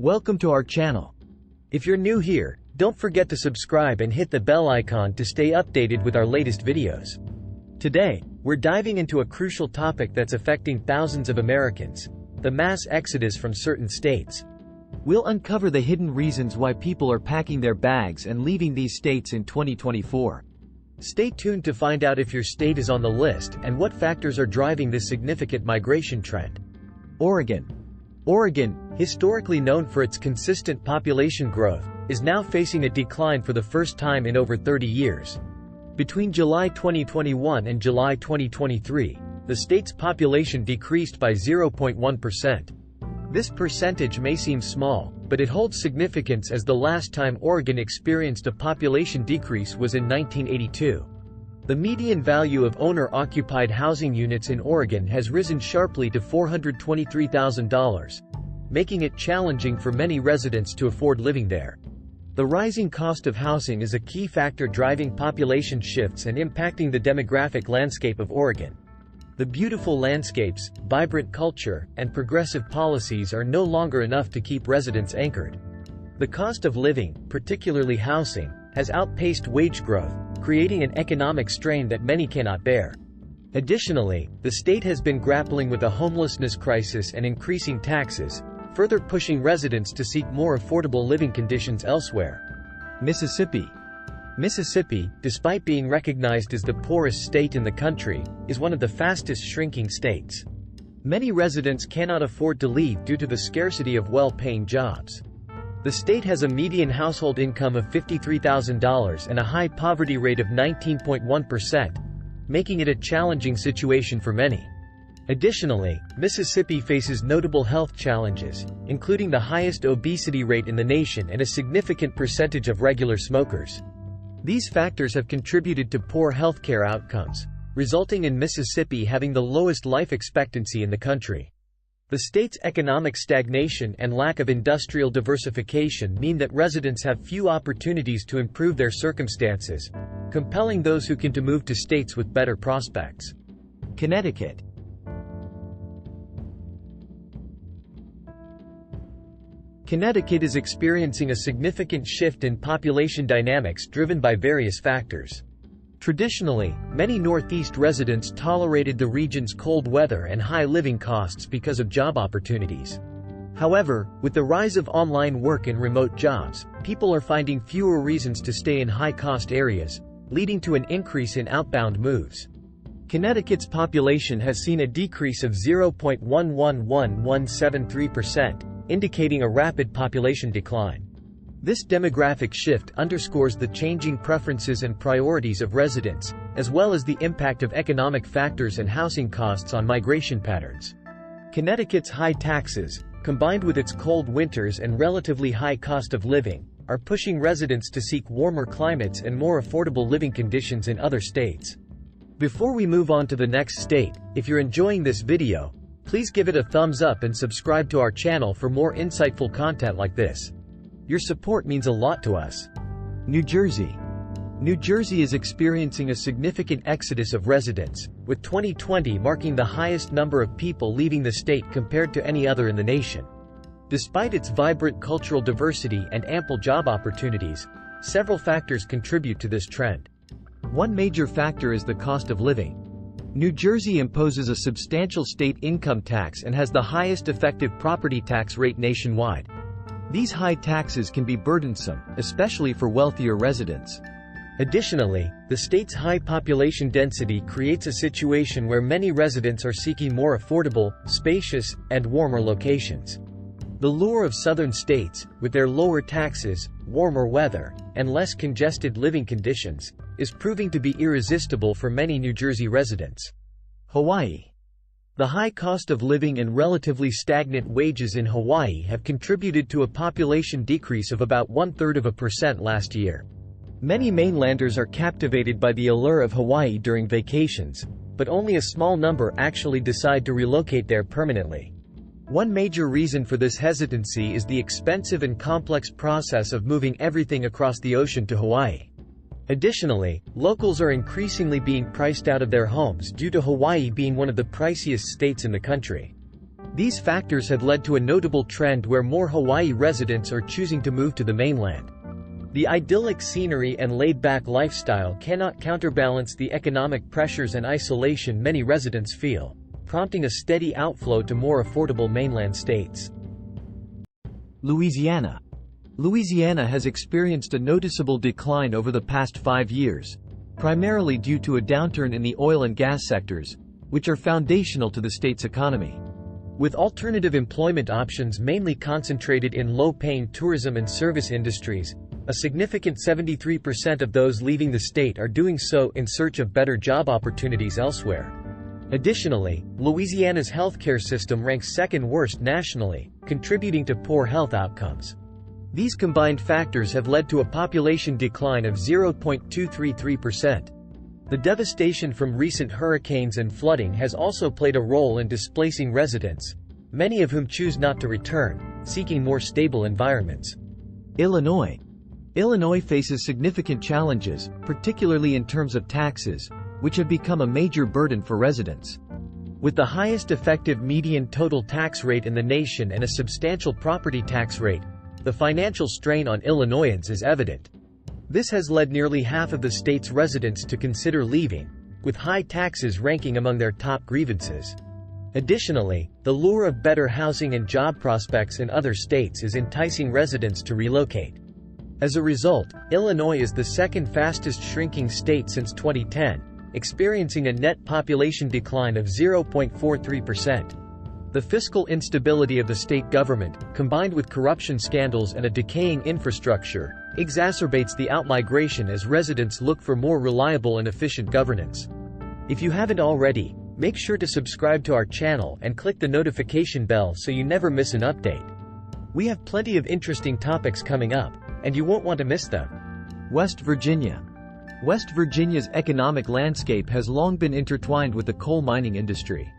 Welcome to our channel. If you're new here, don't forget to subscribe and hit the bell icon to stay updated with our latest videos. Today, we're diving into a crucial topic that's affecting thousands of Americans: the mass exodus from certain states. We'll uncover the hidden reasons why people are packing their bags and leaving these states in 2024. Stay tuned to find out if your state is on the list and what factors are driving this significant migration trend. Oregon, historically known for its consistent population growth, is now facing a decline for the first time in over 30 years. Between July 2021 and July 2023, the state's population decreased by 0.1%. This percentage may seem small, but it holds significance as the last time Oregon experienced a population decrease was in 1982. The median value of owner-occupied housing units in Oregon has risen sharply to $423,000, making it challenging for many residents to afford living there. The rising cost of housing is a key factor driving population shifts and impacting the demographic landscape of Oregon. The beautiful landscapes, vibrant culture, and progressive policies are no longer enough to keep residents anchored. The cost of living, particularly housing, has outpaced wage growth, creating an economic strain that many cannot bear. Additionally, the state has been grappling with a homelessness crisis and increasing taxes, further pushing residents to seek more affordable living conditions elsewhere. Mississippi, despite being recognized as the poorest state in the country, is one of the fastest shrinking states. Many residents cannot afford to leave due to the scarcity of well-paying jobs. The state has a median household income of $53,000 and a high poverty rate of 19.1%, making it a challenging situation for many. Additionally, Mississippi faces notable health challenges, including the highest obesity rate in the nation and a significant percentage of regular smokers. These factors have contributed to poor healthcare outcomes, resulting in Mississippi having the lowest life expectancy in the country. The state's economic stagnation and lack of industrial diversification mean that residents have few opportunities to improve their circumstances, compelling those who can to move to states with better prospects. Connecticut is experiencing a significant shift in population dynamics driven by various factors. Traditionally, many Northeast residents tolerated the region's cold weather and high living costs because of job opportunities. However, with the rise of online work and remote jobs, people are finding fewer reasons to stay in high-cost areas, leading to an increase in outbound moves. Connecticut's population has seen a decrease of 0.111173%, indicating a rapid population decline. This demographic shift underscores the changing preferences and priorities of residents, as well as the impact of economic factors and housing costs on migration patterns. Connecticut's high taxes, combined with its cold winters and relatively high cost of living, are pushing residents to seek warmer climates and more affordable living conditions in other states. Before we move on to the next state, if you're enjoying this video, please give it a thumbs up and subscribe to our channel for more insightful content like this. Your support means a lot to us. New Jersey is experiencing a significant exodus of residents, with 2020 marking the highest number of people leaving the state compared to any other in the nation. Despite its vibrant cultural diversity and ample job opportunities, several factors contribute to this trend. One major factor is the cost of living. New Jersey imposes a substantial state income tax and has the highest effective property tax rate nationwide. These high taxes can be burdensome, especially for wealthier residents. Additionally, the state's high population density creates a situation where many residents are seeking more affordable, spacious, and warmer locations. The lure of southern states, with their lower taxes, warmer weather, and less congested living conditions, is proving to be irresistible for many New Jersey residents. Hawaii. The high cost of living and relatively stagnant wages in Hawaii have contributed to a population decrease of about 0.33% last year. Many mainlanders are captivated by the allure of Hawaii during vacations, but only a small number actually decide to relocate there permanently. One major reason for this hesitancy is the expensive and complex process of moving everything across the ocean to Hawaii. Additionally, locals are increasingly being priced out of their homes due to Hawaii being one of the priciest states in the country. These factors have led to a notable trend where more Hawaii residents are choosing to move to the mainland. The idyllic scenery and laid-back lifestyle cannot counterbalance the economic pressures and isolation many residents feel, prompting a steady outflow to more affordable mainland states. Louisiana. Louisiana has experienced a noticeable decline over the past 5 years, primarily due to a downturn in the oil and gas sectors, which are foundational to the state's economy. With alternative employment options mainly concentrated in low-paying tourism and service industries, a significant 73% of those leaving the state are doing so in search of better job opportunities elsewhere. Additionally, Louisiana's healthcare system ranks second worst nationally, contributing to poor health outcomes. These combined factors have led to a population decline of 0.233%. The devastation from recent hurricanes and flooding has also played a role in displacing residents, many of whom choose not to return, seeking more stable environments. Illinois. Illinois faces significant challenges, particularly in terms of taxes, which have become a major burden for residents. With the highest effective median total tax rate in the nation and a substantial property tax rate, the financial strain on Illinoisans is evident. This has led nearly half of the state's residents to consider leaving, with high taxes ranking among their top grievances. Additionally, the lure of better housing and job prospects in other states is enticing residents to relocate. As a result, Illinois is the second fastest shrinking state since 2010, experiencing a net population decline of 0.43%. The fiscal instability of the state government, combined with corruption scandals and a decaying infrastructure, exacerbates the outmigration as residents look for more reliable and efficient governance. If you haven't already, make sure to subscribe to our channel and click the notification bell so you never miss an update. We have plenty of interesting topics coming up, and you won't want to miss them. West Virginia. West Virginia's economic landscape has long been intertwined with the coal mining industry.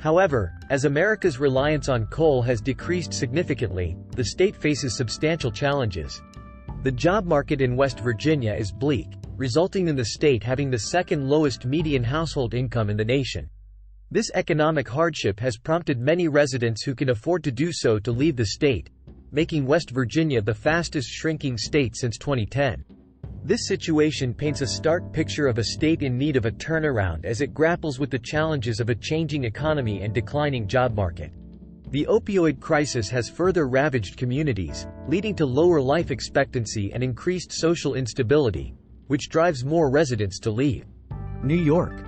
However, as America's reliance on coal has decreased significantly, the state faces substantial challenges. The job market in West Virginia is bleak, resulting in the state having the second lowest median household income in the nation. This economic hardship has prompted many residents who can afford to do so to leave the state, making West Virginia the fastest shrinking state since 2010. This situation paints a stark picture of a state in need of a turnaround as it grapples with the challenges of a changing economy and declining job market. The opioid crisis has further ravaged communities, leading to lower life expectancy and increased social instability, which drives more residents to leave. New York.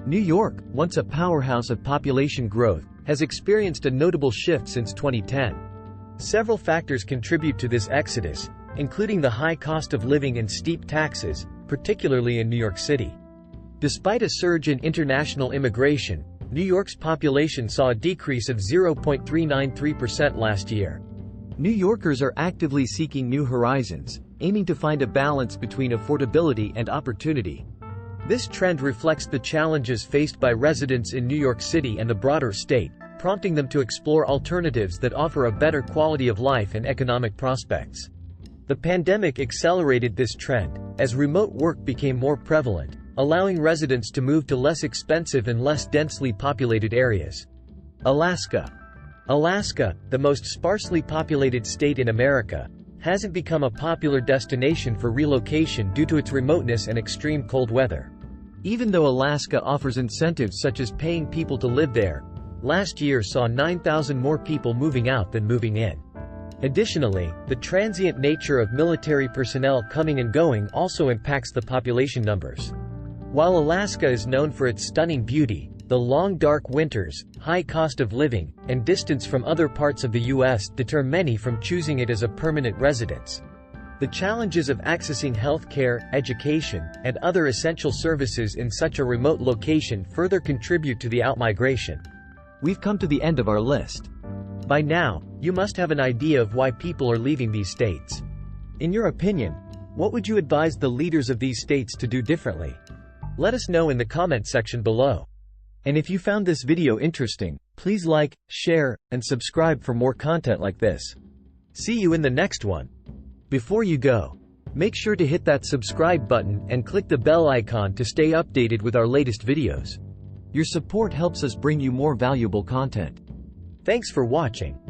New York, once a powerhouse of population growth, has experienced a notable shift since 2010. Several factors contribute to this exodus, including the high cost of living and steep taxes, particularly in New York City. Despite a surge in international immigration, New York's population saw a decrease of 0.393% last year. New Yorkers are actively seeking new horizons, aiming to find a balance between affordability and opportunity. This trend reflects the challenges faced by residents in New York City and the broader state, prompting them to explore alternatives that offer a better quality of life and economic prospects. The pandemic accelerated this trend, as remote work became more prevalent, allowing residents to move to less expensive and less densely populated areas. Alaska. Alaska, the most sparsely populated state in America, hasn't become a popular destination for relocation due to its remoteness and extreme cold weather. Even though Alaska offers incentives such as paying people to live there, last year saw 9,000 more people moving out than moving in. Additionally, the transient nature of military personnel coming and going also impacts the population numbers. While Alaska is known for its stunning beauty, the long dark winters, high cost of living, and distance from other parts of the U.S. deter many from choosing it as a permanent residence. The challenges of accessing healthcare, education, and other essential services in such a remote location further contribute to the outmigration. We've come to the end of our list. By now, you must have an idea of why people are leaving these states. In your opinion, what would you advise the leaders of these states to do differently? Let us know in the comment section below. And if you found this video interesting, please like, share, and subscribe for more content like this. See you in the next one. Before you go, make sure to hit that subscribe button and click the bell icon to stay updated with our latest videos. Your support helps us bring you more valuable content. Thanks for watching.